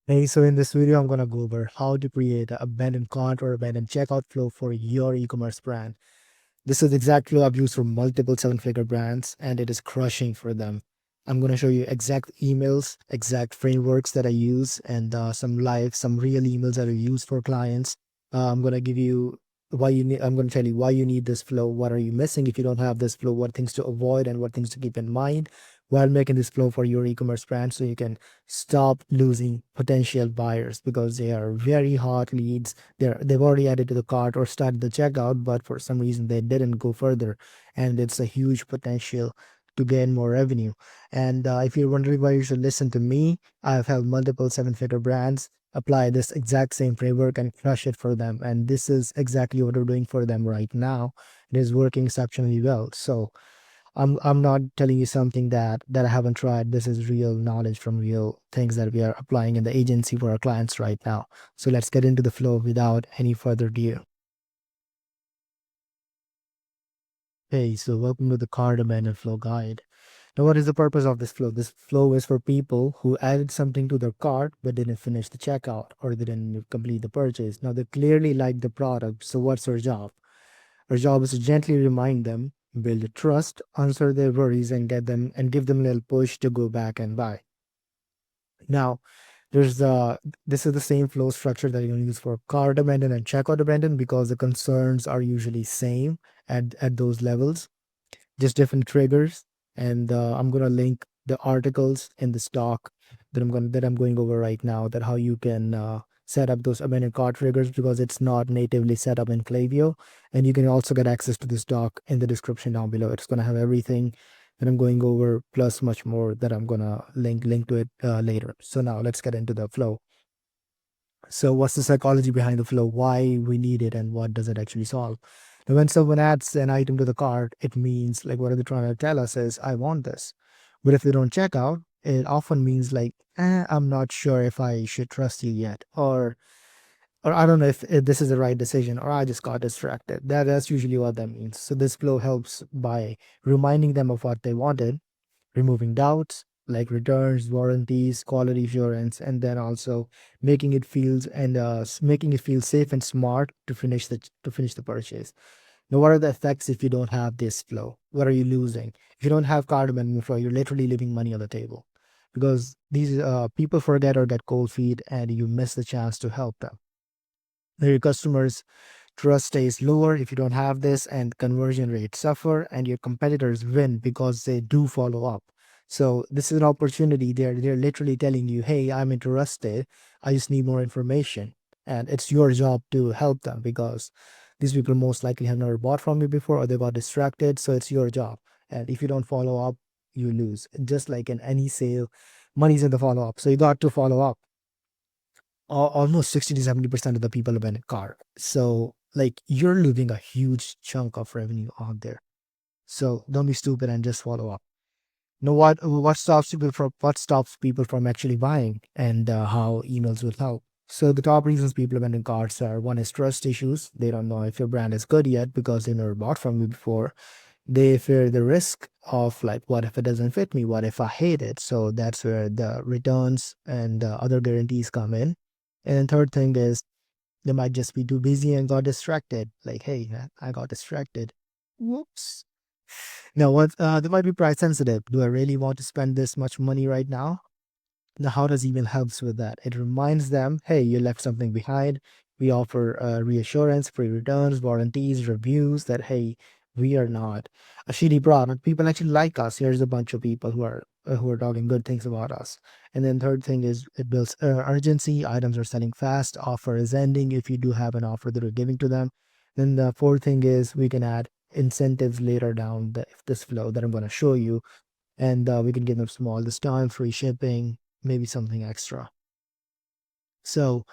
Hey, so in this video, I'm going to go over how to create an abandoned cart or abandoned checkout flow for your e-commerce brand. This is exact flow I've used for multiple seven-figure brands, and it is crushing for them. I'm going to show you exact emails, exact frameworks that I use, and some real emails that I use for clients. I'm going to give you why you need. I'm going to tell you why you need this flow. What are you missing if you don't have this flow? What things to avoid and what things to keep in mind while making this flow for your e-commerce brand, so you can stop losing potential buyers because they are very hot leads. They've already added to the cart or started the checkout, but for some reason they didn't go further, and it's a huge potential to gain more revenue. And if you're wondering why you should listen to me, I've helped multiple seven-figure brands apply this exact same framework and crush it for them. And this is exactly what we're doing for them right now. It is working exceptionally well. So I'm not telling you something that I haven't tried. This is real knowledge from real things that we are applying in the agency for our clients right now. So let's get into the flow without any further ado. Hey, so welcome to the cart abandoned flow guide. Now, what is the purpose of this flow? This flow is for people who added something to their cart but didn't finish the checkout or they didn't complete the purchase. Now, they clearly like the product. So, what's our job? Our job is to gently remind them, build a trust, answer their worries, and get them and give them a little push to go back and buy. Now, there's this is the same flow structure that you're going to use for cart abandon and checkout abandon because the concerns are usually same at those levels, just different triggers. And I'm gonna link the articles in the stock that I'm going over right now, that how you can set up those abandoned cart triggers because it's not natively set up in Klaviyo. And you can also get access to this doc in the description down below. It's gonna have everything that I'm going over plus much more that I'm gonna link to it later. So now let's get into the flow. So what's the psychology behind the flow? Why we need it and what does it actually solve? Now, when someone adds an item to the cart, it means like what are they trying to tell us is I want this. But if they don't check out, it often means like, I'm not sure if I should trust you yet, or I don't know if this is the right decision, or I just got distracted. That's usually what that means. So this flow helps by reminding them of what they wanted, removing doubts like returns, warranties, quality assurance, and then also making it feel safe and smart to finish the purchase. Now, what are the effects if you don't have this flow? What are you losing? If you don't have cardamom flow, you're literally leaving money on the table because these people forget or get cold feet, and you miss the chance to help them. Now, your customers trust stays lower if you don't have this, and conversion rates suffer, and your competitors win because they do follow up. So this is an opportunity. They're literally telling you, hey, I'm interested, I just need more information. And it's your job to help them because these people most likely have never bought from you before or they got distracted. So it's your job. And if you don't follow up, you lose. Just like in any sale, money's in the follow up. So you got to follow up. Almost 60 to 70% of the people have been in car. So like you're losing a huge chunk of revenue out there. So don't be stupid and just follow up. Know what stops people from actually buying, and how emails will help. So the top reasons people abandon carts are: one is trust issues. They don't know if your brand is good yet because they never bought from you before. They fear the risk of like, what if it doesn't fit me? What if I hate it? So that's where the returns and other guarantees come in. And then third thing is they might just be too busy and got distracted. Like, hey, I got distracted. Whoops. Now, what they might be price sensitive. Do I really want to spend this much money right now? Now, how does email helps with that? It reminds them, hey, you left something behind. We offer reassurance, free returns, warranties, reviews. That hey, we are not a shitty product. People actually like us. Here's a bunch of people who are talking good things about us. And then third thing is it builds urgency. Items are selling fast. Offer is ending if you do have an offer that we're giving to them. Then the fourth thing is we can add incentives later down this flow that I'm going to show you, and we can give them small discount, free shipping, maybe something extra. So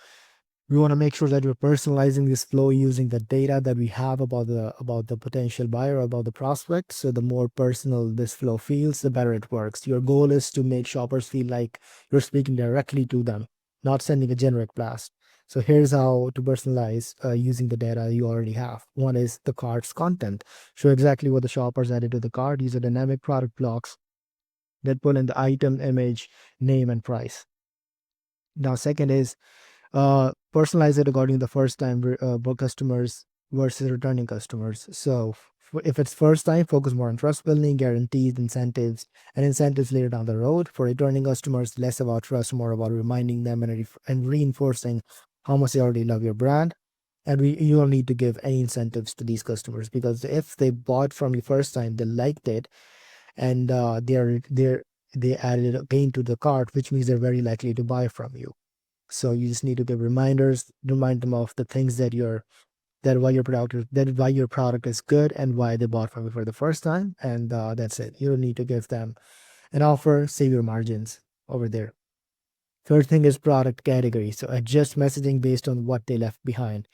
we want to make sure that we're personalizing this flow using the data that we have about the potential buyer, about the prospect. So the more personal this flow feels, the better it works. Your goal is to make shoppers feel like you're speaking directly to them, not sending a generic blast. So here's how to personalize using the data you already have. One is the cart's content. Show exactly what the shoppers added to the cart. Use a dynamic product blocks that pull in the item, image, name, and price. Now, second is personalize it according to the first time customers versus returning customers. So if it's first time, focus more on trust building, guarantees, incentives, and incentives later down the road. For returning customers, less about trust, more about reminding them and reinforcing how much they already love your brand. And you don't need to give any incentives to these customers, because if they bought from you first time, they liked it, and they added again to the cart, which means they're very likely to buy from you. So you just need to give reminders, remind them of the things that why your product is good and why they bought from you for the first time, and that's it. You don't need to give them an offer. Save your margins over there. Third thing is product category. So adjust messaging based on what they left behind.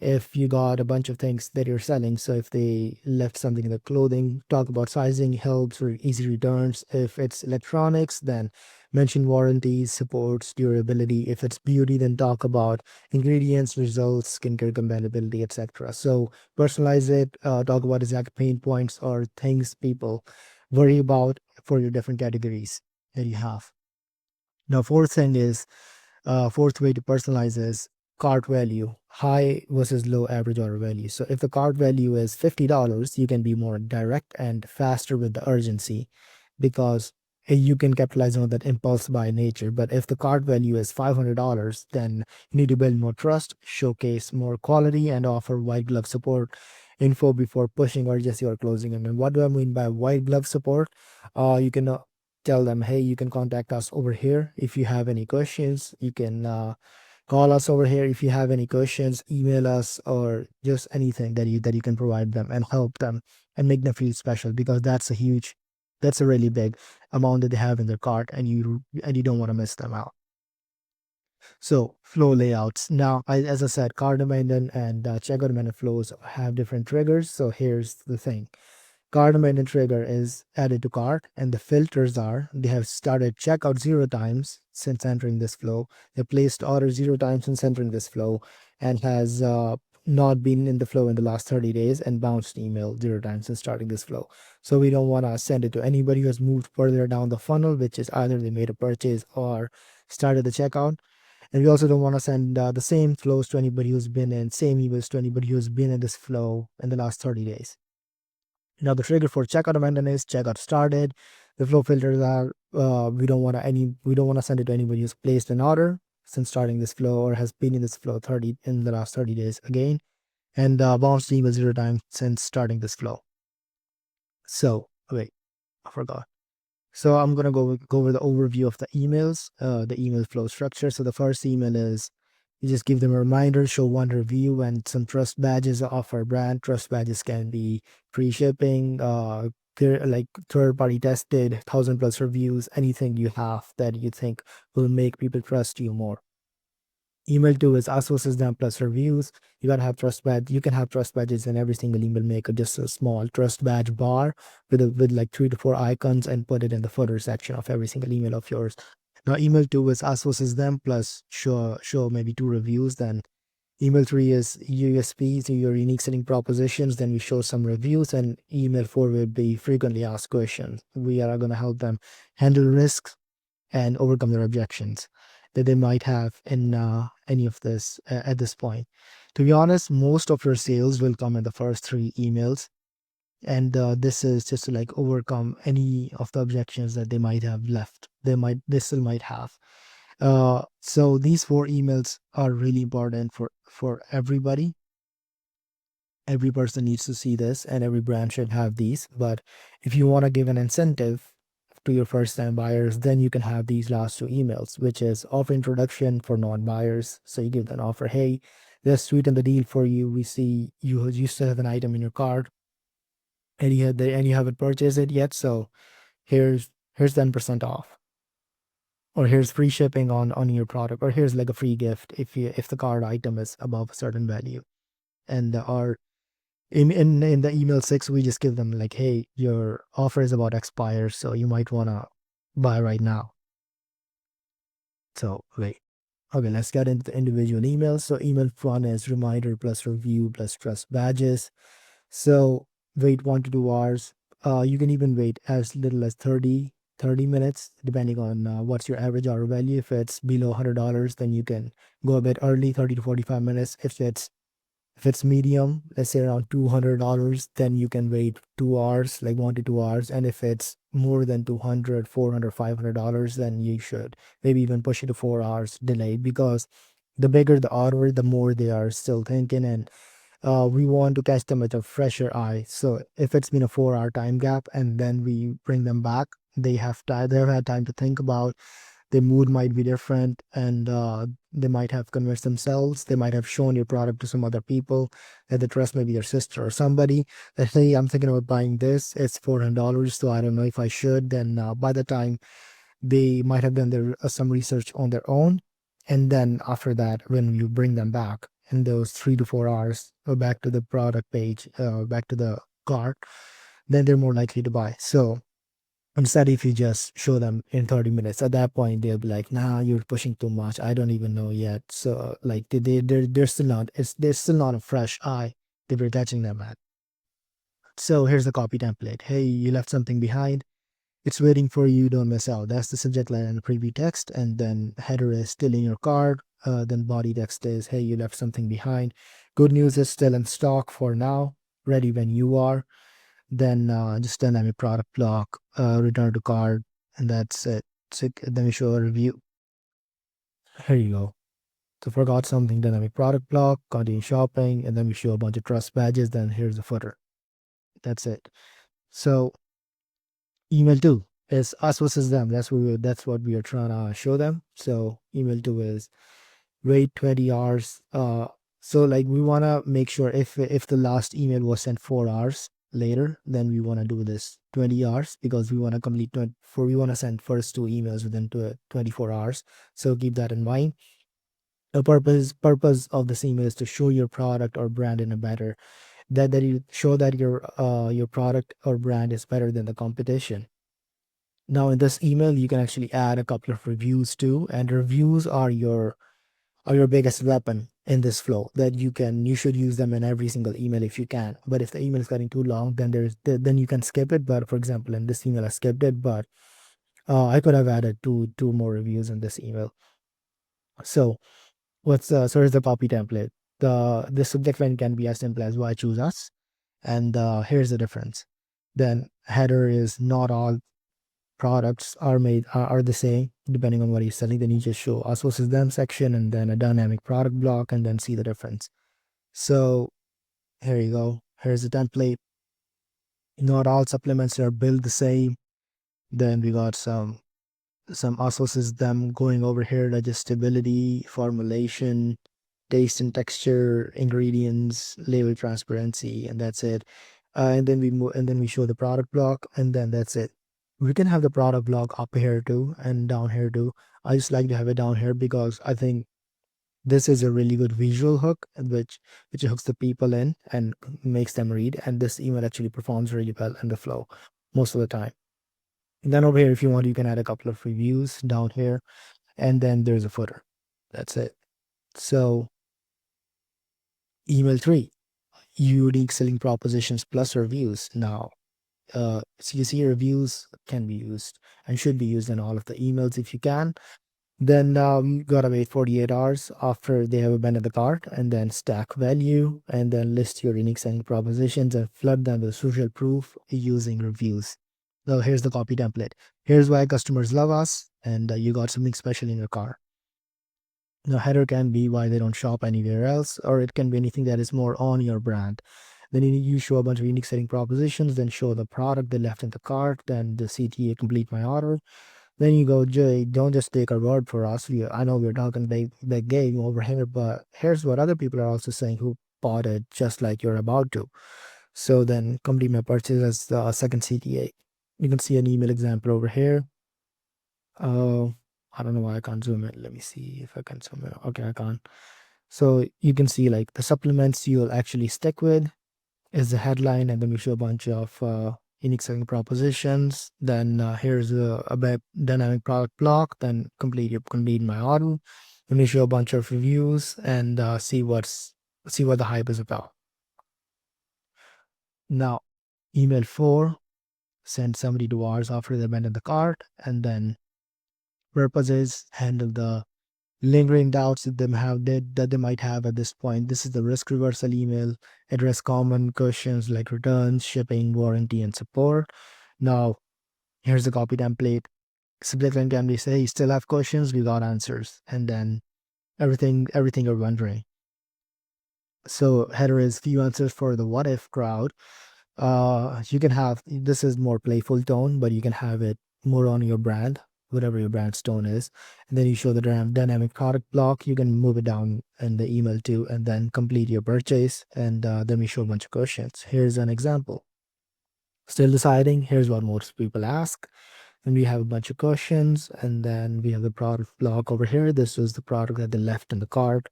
If you got a bunch of things that you're selling, so if they left something in the clothing, talk about sizing, helps, or easy returns. If it's electronics, then mention warranties, supports, durability. If it's beauty, then talk about ingredients, results, skincare compatibility, etc. So personalize it, talk about exact pain points or things people worry about for your different categories that you have. Now, fourth way to personalize is cart value, high versus low average order value. So if the cart value is $50, you can be more direct and faster with the urgency, because you can capitalize on that impulse buy nature. But if the cart value is $500, then you need to build more trust, showcase more quality, and offer white glove support info before pushing urgency or closing. And what do I mean by white glove support? You can tell them, hey, you can contact us over here if you have any questions. You can call us over here if you have any questions, email us, or just anything that you can provide them and help them and make them feel special, because that's a really big amount that they have in their cart, and you don't want to miss them out. So flow layouts. Now, as I said, cart abandon and checkout abandon flows have different triggers. So here's the thing. Cart abandon trigger is added to cart, and the filters are they have started checkout 0 times since entering this flow. They placed order 0 times since entering this flow, and has not been in the flow in the last 30 days, and bounced email 0 times since starting this flow. So we don't want to send it to anybody who has moved further down the funnel, which is either they made a purchase or started the checkout. And we also don't want to send the same flows to anybody who's been in, same emails to anybody who's been in this flow in the last 30 days. Now the trigger for checkout abandon is checkout started. The flow filters are we don't want to send it to anybody who's placed an order since starting this flow or has been in this flow 30 in the last 30 days again, and bounced email 0 times since starting this flow. So wait, I forgot. So I'm gonna go over the overview of the email flow structure. So the first email is you just give them a reminder, show one review and some trust badges of our brand. Trust badges can be free shipping, they're like third party tested, 1,000+ reviews, anything you have that you think will make people trust you more. Email 2 is us versus them plus reviews. You gotta have trust badge. You can have trust badges in every single email maker, just a small trust badge bar with like 3 to 4 icons, and put it in the footer section of every single email of yours. Now email 2 is us versus them plus show maybe 2 reviews. Then email 3 is USPs, your unique selling propositions. Then we show some reviews, and email 4 will be frequently asked questions. We are gonna help them handle risks and overcome their objections that they might have in any of this at this point. To be honest, most of your sales will come in the first 3 emails, and this is just to like overcome any of the objections that they might have left. They still might have. So these 4 emails are really important for everybody. Every person needs to see this, and every brand should have these. But if you want to give an incentive to your first time buyers, then you can have these last 2 emails, which is offer introduction for non-buyers. So you give them an offer, hey, let's sweeten the deal for you. We see you still have an item in your cart, and you haven't purchased it yet. So here's 10% off, or here's free shipping on your product, or here's like a free gift if the cart item is above a certain value. And our in the email 6, we just give them like, hey, your offer is about expire, so you might want to buy right now. So wait, okay, let's get into the individual emails. So email 1 is reminder plus review plus trust badges. So wait 1 to 2 hours. You can even wait as little as 30 30 minutes, depending on what's your average order value. If it's below $100, then you can go a bit early, 30 to 45 minutes. If it's medium, let's say around $200, then you can wait 2 hours, like 1 to 2 hours. And if it's more than 200, 400, $500, then you should maybe even push it to 4 hours delayed, because the bigger the order, the more they are still thinking, and we want to catch them with a fresher eye. So if it's been a 4 hour time gap and then we bring them back, they've had time to think about, their mood might be different, and they might have convinced themselves, they might have shown your product to some other people that they trust, maybe your sister or somebody, that, hey, I'm thinking about buying this, it's $400, so I don't know if I should. Then by the time, they might have done their some research on their own, and then after that, when you bring them back in those 3 to 4 hours, back to the product page, back to the cart, then they're more likely to buy. So instead, if you just show them in 30 minutes, at that point they'll be like, nah, you're pushing too much, I don't even know yet. So like they're still not, they're still not a fresh eye that we're catching them at. So here's the copy template. Hey, you left something behind, it's waiting for you, don't miss out. That's the subject line and the preview text. And then header is still in your cart. Then body text is, hey, you left something behind, good news, is still in stock for now, ready when you are. Then just dynamic product block, return to cart, and that's it. So then we show a review. Here you go. So forgot something, dynamic product block, continue shopping, and then we show a bunch of trust badges. Then here's the footer. That's it. So email 2 is us versus them. That's what we are trying to show them. So email 2 is wait 20 hours. So like we want to make sure, if the last email was sent 4 hours later, then we want to do this 20 hours, because we want to we want to send first 2 emails within 24 hours. So keep that in mind. The purpose of this email is to show your product or brand in a better, that you show that your product or brand is better than the competition. Now in this email, you can actually add a couple of reviews too, and reviews are your biggest weapon in this flow, that you should use them in every single email if you can. But if the email is getting too long, then you can skip it. But for example, in this email I skipped it, but I could have added two more reviews in this email. So here's the copy template. The subject line can be as simple as why choose us, and here's the difference. Then header is, not all products are the same depending on what you're selling. Then you just show us versus them section, and then a dynamic product block, and then see the difference. So here you go. Here's the template. Not all supplements are built the same. Then we got some us versus them going over here: digestibility, formulation, taste and texture, ingredients, label transparency, and that's it. And then we show the product block, and then that's it. We can have the product block up here too and down here too. I just like to have it down here because I think this is a really good visual hook, which hooks the people in and makes them read. And this email actually performs really well in the flow most of the time. And then over here, if you want, you can add a couple of reviews down here, and then there's a footer. That's it. So email 3, unique selling propositions plus reviews. Now, CC reviews can be used and should be used in all of the emails if you can. Then you gotta wait 48 hours after they have abandoned the cart, and then stack value, and then list your unique selling propositions and flood them with social proof using reviews. So here's the copy template. Here's why customers love us, and you got something special in your car. Now, header can be why they don't shop anywhere else, or it can be anything that is more on your brand. Then you show a bunch of unique selling propositions, then show the product they left in the cart, then the CTA, complete my order. Then you go, Jay, don't just take our word for us. I know we're talking big game over here, but here's what other people are also saying who bought it just like you're about to. So then complete my purchase as the second CTA. You can see an email example over here. I don't know why I can't zoom in. Let me see if I can zoom in. Okay, I can't. So you can see like the supplements you'll actually stick with is the headline, and then we show a bunch of unique selling propositions. Then here's a dynamic product block. Then complete my order. Then we show a bunch of reviews and see what the hype is about. Now, email 4. send somebody to ours after they abandon the cart, and then purpose is handle the lingering doubts that they might have at this point. This is the risk reversal email. Address common questions like returns, shipping, warranty, and support. Now, here's the copy template. Subject line can be say, you still have questions, we got answers, and then everything you're wondering. So header is few answers for the what if crowd. You can have, this is more playful tone, but you can have it more on your brand, whatever your brand's tone is. And then you show the dynamic product block. You can move it down in the email too, and then complete your purchase. And then we show a bunch of questions. Here's an example. Still deciding. Here's what most people ask. And we have a bunch of questions, and then we have the product block over here. This is the product that they left in the cart,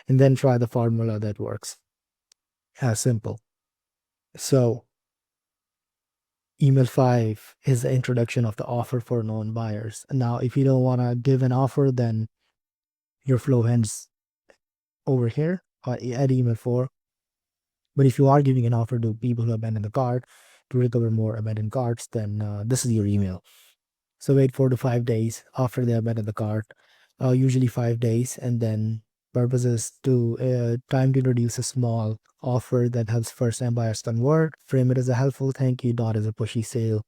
and then try the formula that works. As simple. So email 5 is the introduction of the offer for known buyers. Now, if you don't want to give an offer, then your flow ends over here at email 4. But if you are giving an offer to people who abandon the cart to recover more abandoned carts, then this is your email. So wait 4 to 5 days after they abandon the cart, usually 5 days, and then purpose is to time to introduce a small offer that helps first-time buyers convert. Frame it as a helpful thank you, not as a pushy sale.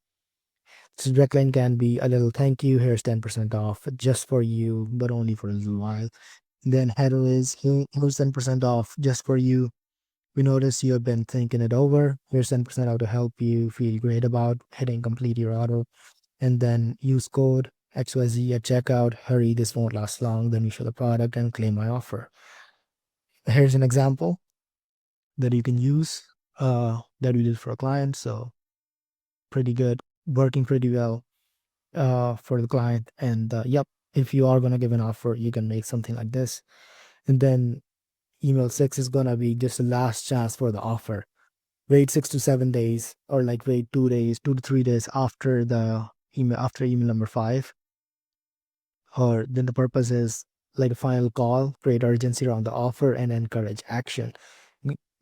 So direct line can be a little thank you. Here's 10% off just for you, but only for a little while. Then header is here's 10% off just for you. We notice you have been thinking it over. Here's 10% off to help you feel great about hitting complete your order. And then use code XYZ at checkout. Hurry, this won't last long. Then you show the product and claim my offer. Here's an example that you can use that we did for a client. So pretty good, working pretty well for the client. And yep, if you are going to give an offer, you can make something like this. And then email 6 is going to be just the last chance for the offer. Wait 6 to 7 days, or like wait 2 days, 2 to 3 days after the email, after email number 5. Or then the purpose is like a final call, create urgency around the offer, and encourage action.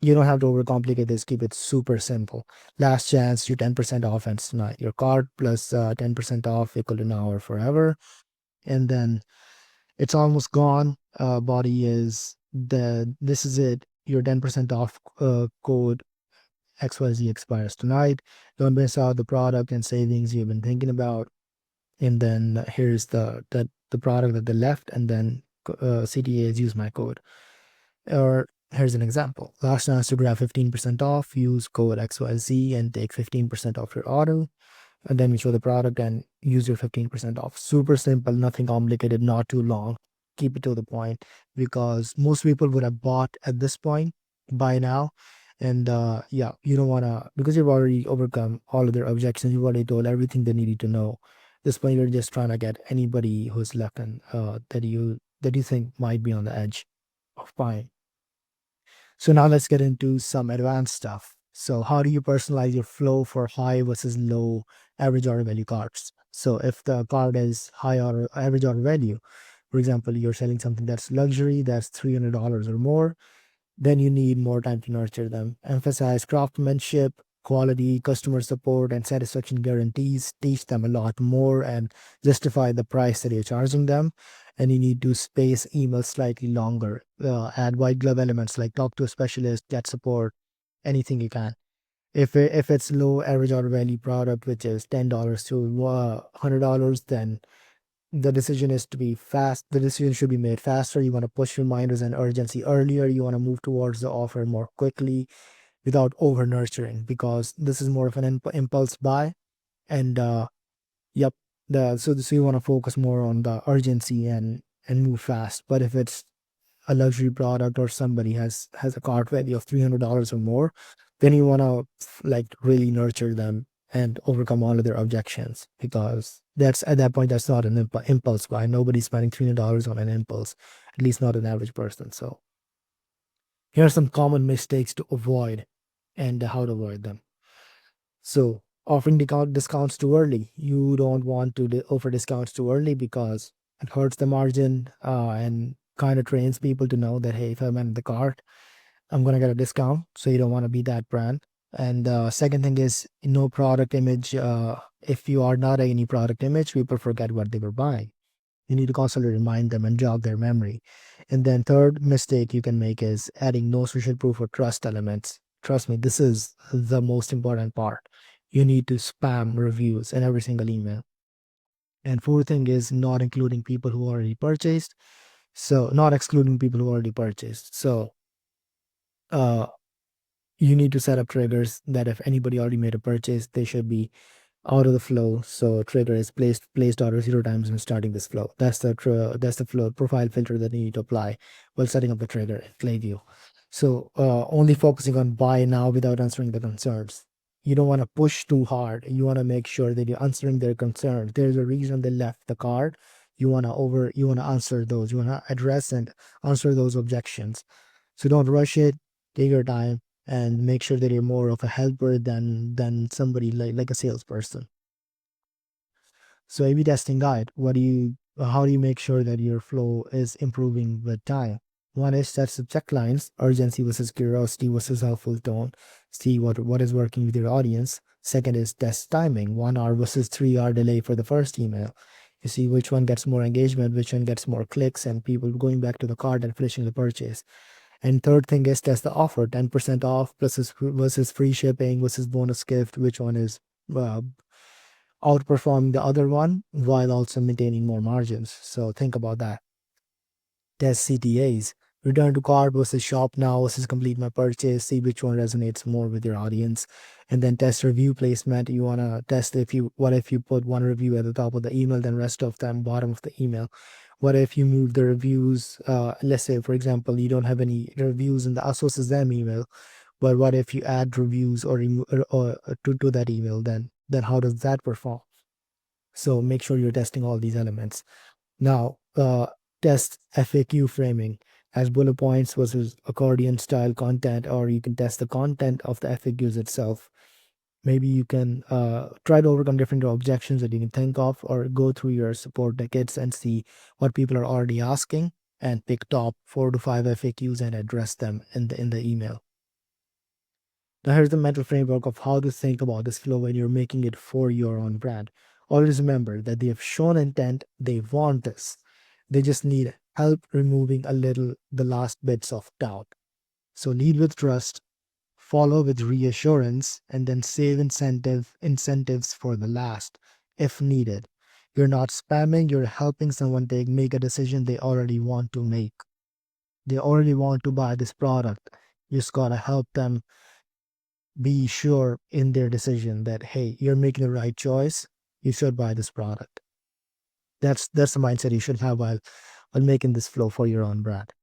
You don't have to overcomplicate this. Keep it super simple. Last chance, you 10% off and tonight. Your card plus 10% off equal to now or forever. And then it's almost gone. Body is this is it. Your 10% off code XYZ expires tonight. Don't miss out the product and savings you've been thinking about. And then here's the product that they left, and then CTA is use my code. Or here's an example. Last chance to grab 15% off. Use code XYZ and take 15% off your order. And then we show the product and use your 15% off. Super simple, nothing complicated, not too long. Keep it to the point, because most people would have bought at this point by now. And yeah, you don't want to, because you've already overcome all of their objections. You've already told everything they needed to know. At this point, you're just trying to get anybody who's left and that you think might be on the edge of buying. So now let's get into some advanced stuff. So how do you personalize your flow for high versus low average order value cards? So if the card is high order average order value, for example, you're selling something that's luxury, that's $300 or more, then you need more time to nurture them. Emphasize craftsmanship, quality, customer support, and satisfaction guarantees. Teach them a lot more and justify the price that you're charging them. And you need to space emails slightly longer. Add white glove elements like talk to a specialist, get support, anything you can. If it's low average order value product, which is $10 to $100, then the decision is to be fast. The decision should be made faster. You want to push reminders and urgency earlier. You want to move towards the offer more quickly without over nurturing, because this is more of an impulse buy. And yep, so you want to focus more on the urgency and move fast. But if it's a luxury product or somebody has a cart value of $300 or more, then you want to like really nurture them and overcome all of their objections, because that's at that point that's not an impulse buy. Nobody's spending $300 on an impulse, at least not an average person. So here are some common mistakes to avoid and how to avoid them. So offering discounts too early. You don't want to offer discounts too early, because it hurts the margin and kind of trains people to know that, hey, if I'm in the cart, I'm going to get a discount. So you don't want to be that brand. And second thing is no product image. If you are not any product image, people forget what they were buying. You need to constantly remind them and jog their memory. And then third mistake you can make is adding no social proof or trust elements. Trust me, this is the most important part. You need to spam reviews in every single email. And fourth thing is not including people who already purchased. So not excluding people who already purchased. So uh, you need to set up triggers that if anybody already made a purchase, they should be out of the flow. So trigger is placed order 0 times when starting this flow. That's the flow profile filter that you need to apply while setting up the trigger in Klaviyo. So only focusing on buy now without answering the concerns. You don't want to push too hard. You want to make sure that you're answering their concerns. There's a reason they left the card. You want to answer those. You want to address and answer those objections. So don't rush it. Take your time and make sure that you're more of a helper than somebody like a salesperson. So A/B testing guide. How do you make sure that your flow is improving with time? One is set subject lines, urgency versus curiosity versus helpful tone. See what is working with your audience. Second is test timing, 1 hour versus 3 hour delay for the first email. You see which one gets more engagement, which one gets more clicks, and people going back to the cart and finishing the purchase. And third thing is test the offer, 10% off versus free shipping versus bonus gift, which one is uh, outperforming the other one while also maintaining more margins. So think about that. Test CTAs, return to cart versus shop now versus complete my purchase, see which one resonates more with your audience. And then test review placement. You want to test what if you put one review at the top of the email, then rest of them bottom of the email. What if you move the reviews? Let's say, for example, you don't have any reviews in the sources them email, but what if you add reviews to that email? Then how does that perform? So make sure you're testing all these elements. Now, test FAQ framing as bullet points versus accordion style content, or you can test the content of the FAQs itself. Maybe you can try to overcome different objections that you can think of, or go through your support tickets and see what people are already asking and pick top 4 to 5 FAQs and address them in the email. Now, here's the mental framework of how to think about this flow when you're making it for your own brand. Always remember that they have shown intent, they want this. They just need help removing a little the last bits of doubt. So lead with trust, follow with reassurance, and then save incentives for the last if needed. You're not spamming, you're helping someone make a decision they already want to make. They already want to buy this product. You just gotta help them be sure in their decision that hey, you're making the right choice. You should buy this product. That's the mindset you should have while making this flow for your own brand.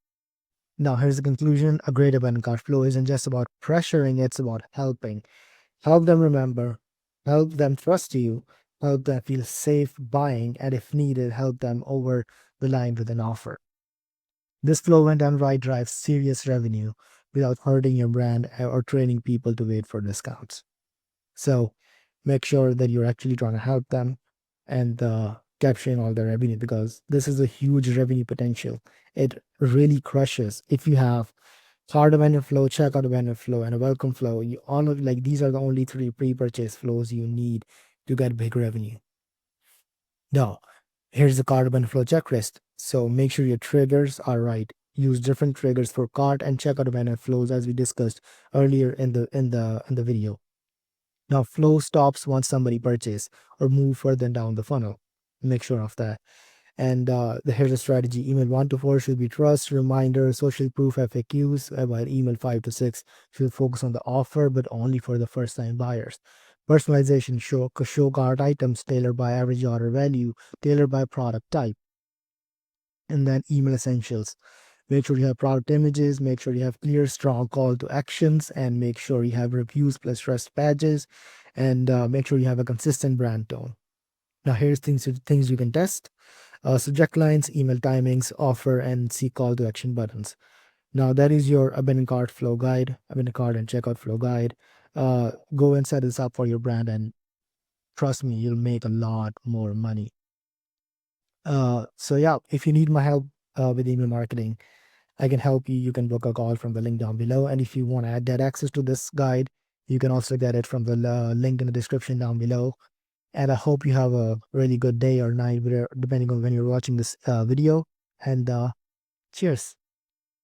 Now here's the conclusion. A great abandoned cart flow isn't just about pressuring, it's about helping. Help them remember, help them trust you, help them feel safe buying, and if needed, help them over the line with an offer. This flow when done right drives serious revenue without hurting your brand or training people to wait for discounts. So make sure that you're actually trying to help them and capturing all their revenue, because this is a huge revenue potential. It really crushes if you have cart abandoned flow, checkout abandoned flow, and a welcome flow. You all of like these are the only 3 pre-purchase flows you need to get big revenue. Now, here's the cart abandoned flow checklist. So make sure your triggers are right. Use different triggers for cart and checkout abandoned flows as we discussed earlier in the video. Now, flow stops once somebody purchase or move further down the funnel. Make sure of that. And here's a strategy. Email 1 to 4 should be trust, reminder, social proof FAQs, while email 5 to 6 should focus on the offer, but only for the first time buyers. Personalization, show cart items tailored by average order value, tailored by product type. And then email essentials. Make sure you have product images, make sure you have clear, strong call to actions, and make sure you have reviews plus trust badges, and make sure you have a consistent brand tone. Now, here's things you can test. Subject lines, email timings, offer, and see call to action buttons. Now, that is your abandoned cart flow guide, abandoned cart and checkout flow guide. Go and set this up for your brand, and trust me, you'll make a lot more money. So yeah, if you need my help with email marketing, I can help you. You can book a call from the link down below. And if you want to add that access to this guide, You can also get it from the link in the description down below. And I hope you have a really good day or night, depending on when you're watching this video. And cheers.